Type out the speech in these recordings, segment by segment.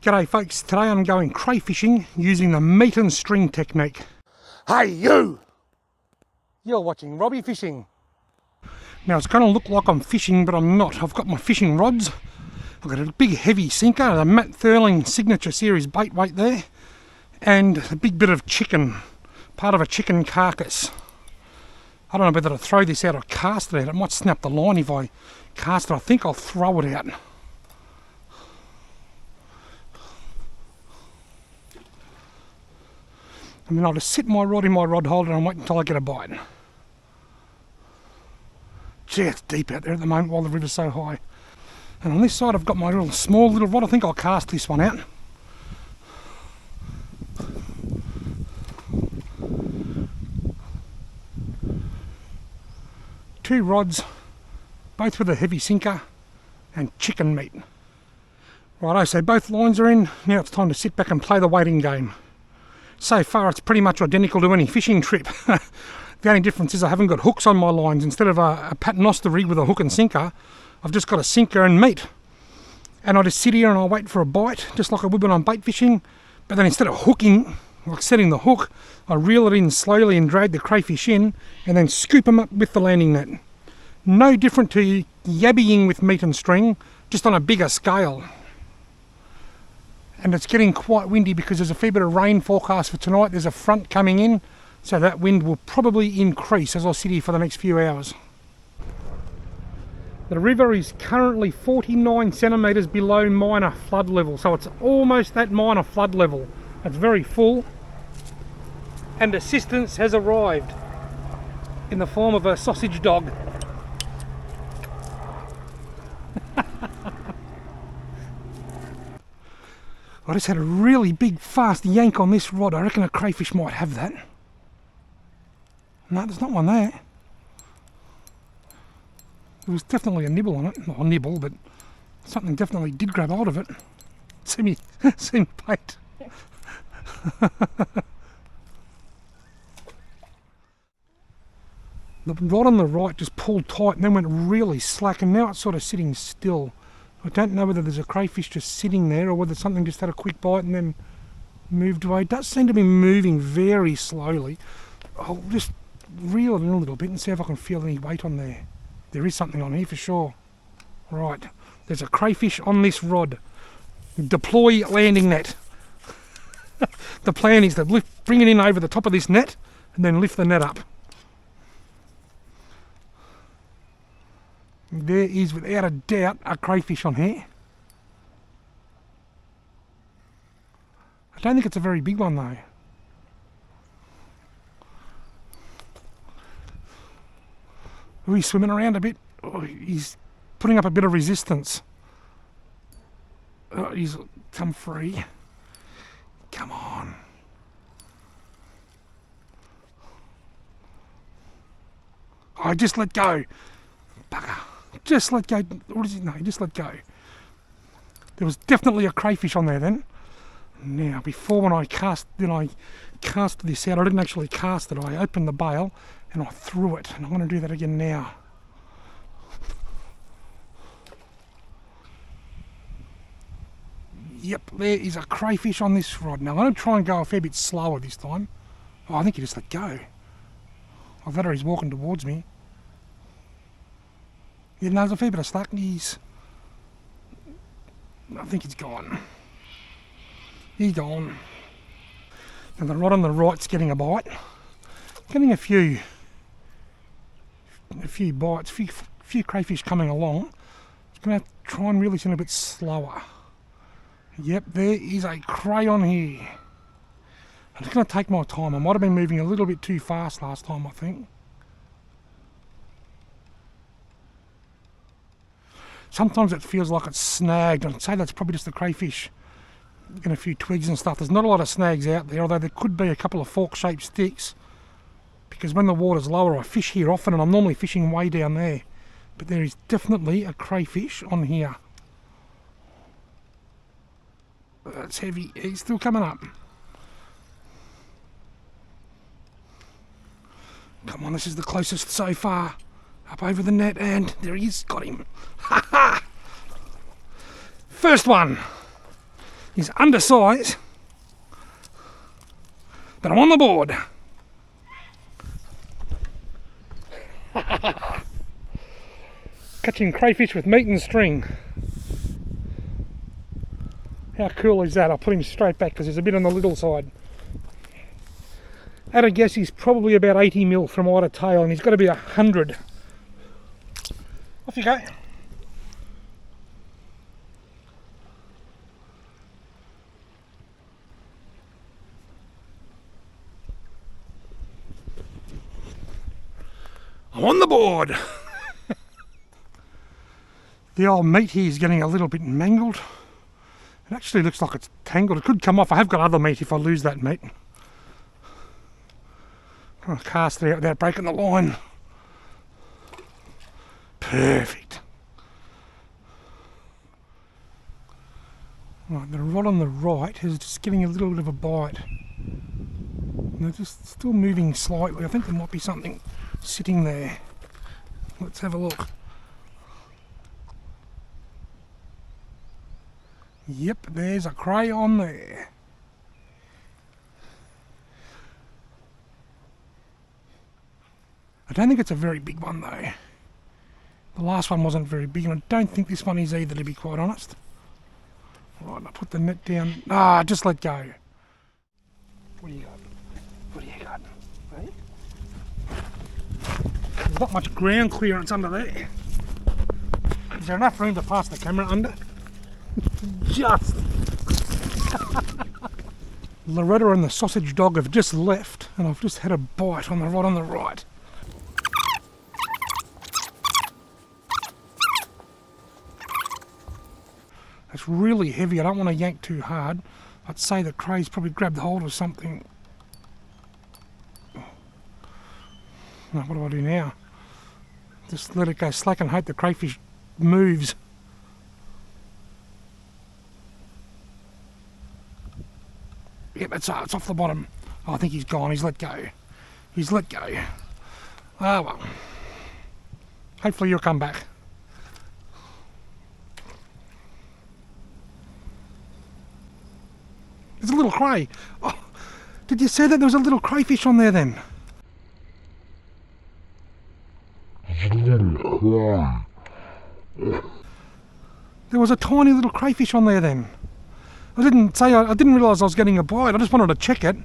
G'day folks, today I'm going crayfishing using the meat and string technique. Hey you! You're watching Robbie Fishing. Now it's going to look like I'm fishing, but I'm not. I've got my fishing rods. I've got a big heavy sinker, the Matt Thurling Signature Series bait weight there, and a big bit of chicken, part of a chicken carcass. I don't know whether to throw this out or cast it out. It might snap the line if I cast it. I think I'll throw it out. And then I'll just sit my rod in my rod holder and wait until I get a bite. Gee, it's deep out there at the moment while the river's so high. And on this side I've got my little small little rod. I think I'll cast this one out. Two rods, both with a heavy sinker and chicken meat. Righto, so both lines are in. Now it's time to sit back and play the waiting game. So far it's pretty much identical to any fishing trip. The only difference is I haven't got hooks on my lines. Instead of a paternoster rig with a hook and sinker, I've just got a sinker and meat. And I just sit here and I wait for a bite, just like I would when I'm bait fishing. But then instead of hooking, like setting the hook, I reel it in slowly and drag the crayfish in and then scoop them up with the landing net. No different to yabbying with meat and string, just on a bigger scale. And it's getting quite windy because there's a fair bit of rain forecast for tonight. There's a front coming in, so that wind will probably increase as I sit here for the next few hours. The river is currently 49 centimetres below minor flood level, so it's almost at minor flood level. It's very full, and assistance has arrived in the form of a sausage dog. I just had a really big fast yank on this rod. I reckon a crayfish might have that. No, there's not one there. There was definitely a nibble on it. Not a nibble, but something definitely did grab hold of it. See me bait. The rod on the right just pulled tight and then went really slack, and now it's sort of sitting still. I don't know whether there's a crayfish just sitting there or whether something just had a quick bite and then moved away. It does seem to be moving very slowly. I'll just reel it in a little bit and see if I can feel any weight on there. There is something on here for sure. Right, there's a crayfish on this rod. Deploy landing net. The plan is to bring it in over the top of this net and then lift the net up. There is without a doubt a crayfish on here. I don't think it's a very big one though. Oh, he's swimming around a bit. Oh, he's putting up a bit of resistance. Oh, he's come free. Come on. I just let go. Bugger. Just let go. What is it? No, just let go. There was definitely a crayfish on there then. Now, before when I cast this out, I didn't actually cast it. I opened the bail and I threw it. And I'm going to do that again now. Yep, there is a crayfish on this rod. Now, I'm going to try and go a fair bit slower this time. Oh, I think he just let go. I've got her, he's walking towards me. Yeah, no, there's a fair bit of slack. I think he's gone. He's gone. And the rod on the right's getting a bite. Getting a few bites, few crayfish coming along. Just going to try and reel this in a bit slower. Yep, there is a cray on here. I'm just going to take my time. I might have been moving a little bit too fast last time, I think. Sometimes it feels like it's snagged. I'd say that's probably just the crayfish and a few twigs and stuff. There's not a lot of snags out there, although there could be a couple of fork-shaped sticks, because when the water's lower I fish here often and I'm normally fishing way down there. But there is definitely a crayfish on here. That's heavy. He's still coming up. Come on, this is the closest so far. Up over the net, and there he is. Got him. Ha ha! First one. He's undersized, but I'm on the board. Catching crayfish with meat and string. How cool is that? I'll put him straight back because he's a bit on the little side. At a guess, he's probably about 80 mil from eye to tail, and he's got to be 100. Off you go. I'm on the board. The old meat here is getting a little bit mangled. It actually looks like it's tangled. It could come off. I have got other meat if I lose that meat. I'll cast it out without breaking the line. Perfect. Right, the rod on the right is just getting a little bit of a bite. And they're just still moving slightly. I think there might be something sitting there. Let's have a look. Yep, there's a cray on there. I don't think it's a very big one though. The last one wasn't very big, and I don't think this one is either, to be quite honest. Right, I'll put the net down. Just let go. What do you got? What do you got? Hey? There's not much ground clearance under there. Is there enough room to pass the camera under? Just. Loretta and the sausage dog have just left, and I've just had a bite on the rod on the right. It's really heavy. I don't want to yank too hard. I'd say the cray's probably grabbed hold of something. Now, what do I do now? Just let it go slack and hope the crayfish moves. Yep, it's off the bottom. Oh, I think he's gone. He's let go. He's let go. Ah, well. Hopefully you'll come back. There's a little cray. Oh, did you say that there was a little crayfish on there then? There was a tiny little crayfish on there then. I didn't realise I was getting a bite. I just wanted to check it,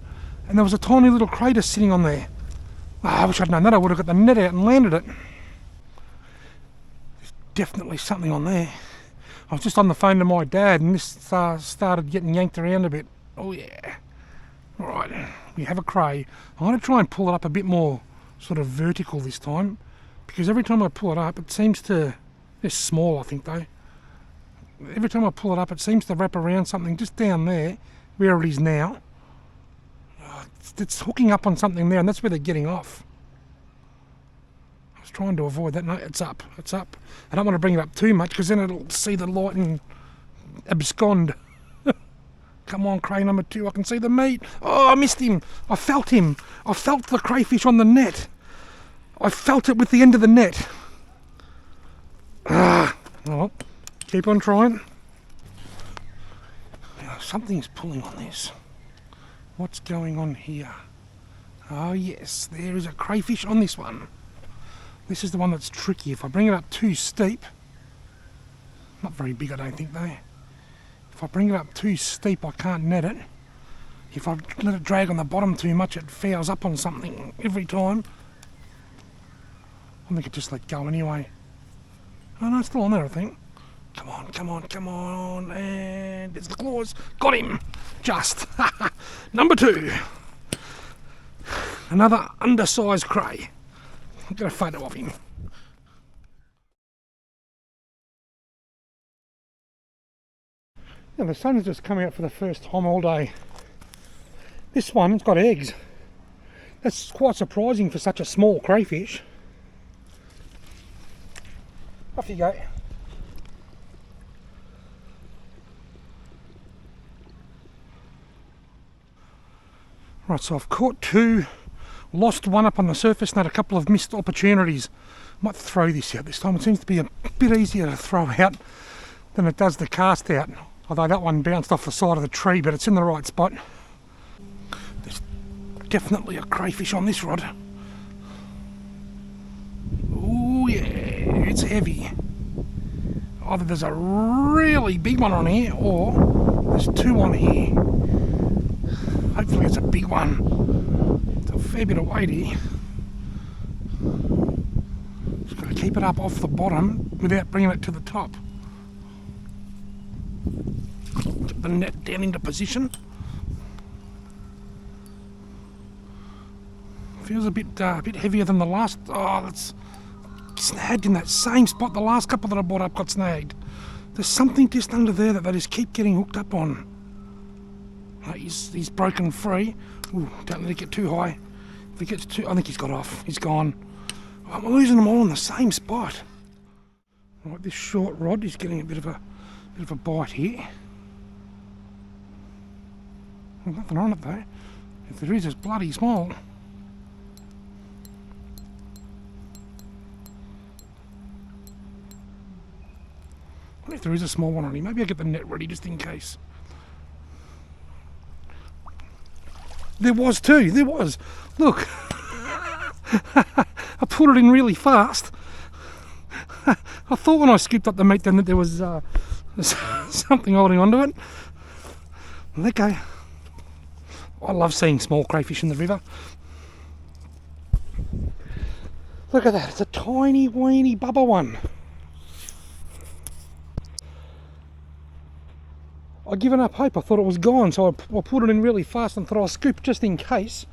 and there was a tiny little crater sitting on there. I wish I'd known that. I would have got the net out and landed it. There's definitely something on there. I was just on the phone to my dad, and this started getting yanked around a bit. Oh yeah. Right, we have a cray. I'm going to try and pull it up a bit more sort of vertical this time, because every time I pull it up, it seems to... It's small, I think, though. Every time I pull it up, it seems to wrap around something just down there, where it is now. It's hooking up on something there, and that's where they're getting off. I was trying to avoid that. No, it's up. It's up. I don't want to bring it up too much, because then it'll see the light and abscond. Come on, cray number 2. I can see the meat. Oh, I missed him. I felt him. I felt the crayfish on the net. I felt it with the end of the net. Well, keep on trying. Now, something's pulling on this. What's going on here? Oh yes, there is a crayfish on this one. This is the one that's tricky. If I bring it up too steep, not very big I don't think though. If I bring it up too steep I can't net it. If I let it drag on the bottom too much it fouls up on something every time. I think it just let go anyway. Oh no, it's still on there I think. Come on, come on, come on, and it's the claws. Got him! Just. Number 2. Another undersized cray. I'll get a photo of him. Yeah, the sun's just coming out for the first time all day. This one's got eggs. That's quite surprising for such a small crayfish. Off you go. Right, so I've caught 2, lost 1 up on the surface and had a couple of missed opportunities. Might throw this out this time. It seems to be a bit easier to throw out than it does the cast out. Although that one bounced off the side of the tree, but it's in the right spot. There's definitely a crayfish on this rod. Oh yeah, it's heavy. Either there's a really big one on here, or there's two on here. Hopefully it's a big one. It's a fair bit of weight here. Just got to keep it up off the bottom without bringing it to the top. Get the net down into position. Feels a bit heavier than the last. Oh, that's snagged in that same spot. The last couple that I brought up got snagged. There's something just under there that they just keep getting hooked up on. He's broken free. Ooh, don't let it get too high. If he gets too, I think he's got off. He's gone. I'm losing them all in the same spot. Right, this short rod is getting a bit of a bite here. There's nothing on it though. If there is, it's bloody small. What if there is a small one on here? Maybe I'll get the net ready just in case. There was too, there was. Look. I put it in really fast. I thought when I scooped up the meat then that there was something holding onto it. Let go. I love seeing small crayfish in the river. Look at that, it's a tiny weeny bubba one. I'd given up hope, I thought it was gone, so I put it in really fast and thought I'll scoop just in case,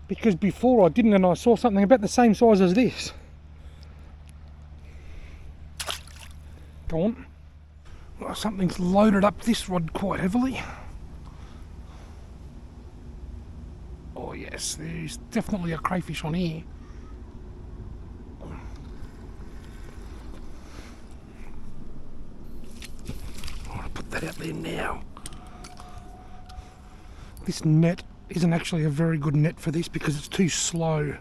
because before I didn't and I saw something about the same size as this. Go on. Well, something's loaded up this rod quite heavily. Oh yes, there's definitely a crayfish on here. That out there now. This net isn't actually a very good net for this because it's too slow.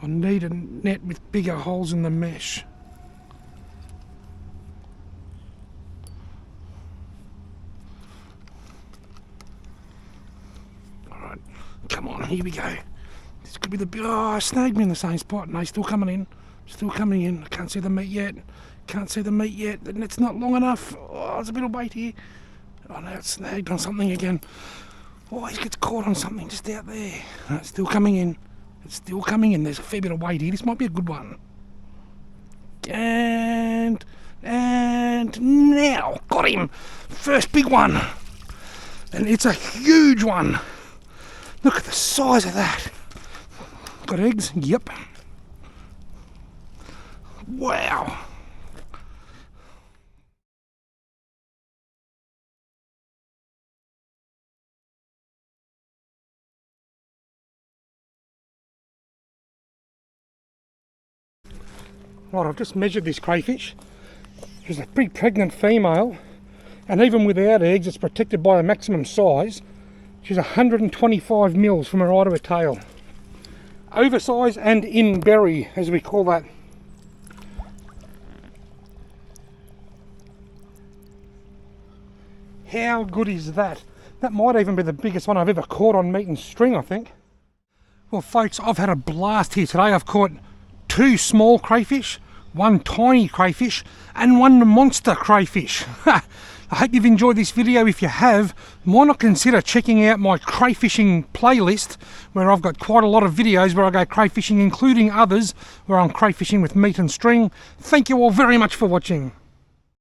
I need a net with bigger holes in the mesh. Alright, come on, here we go. This could be the... Oh, snagged me in the same spot. No, still coming in. Still coming in. I can't see the meat yet. Can't see the meat yet. The net's not long enough. Oh, there's a bit of weight here. Oh no, it's snagged on something again. Always gets caught on something just out there. No, it's still coming in. It's still coming in. There's a fair bit of weight here. This might be a good one. And now, got him. First big one. And it's a huge one. Look at the size of that. Got eggs? Yep. Wow. Right, I've just measured this crayfish. She's a pretty pregnant female, and even without eggs, it's protected by a maximum size. She's 125 mils from her eye to her tail. Oversize and in berry, as we call that. How good is that? That might even be the biggest one I've ever caught on meat and string, I think. Well folks, I've had a blast here today. I've caught 2 small crayfish, 1 tiny crayfish, and 1 monster crayfish. I hope you've enjoyed this video. If you have, why not consider checking out my crayfishing playlist, where I've got quite a lot of videos where I go crayfishing, including others where I'm crayfishing with meat and string. Thank you all very much for watching.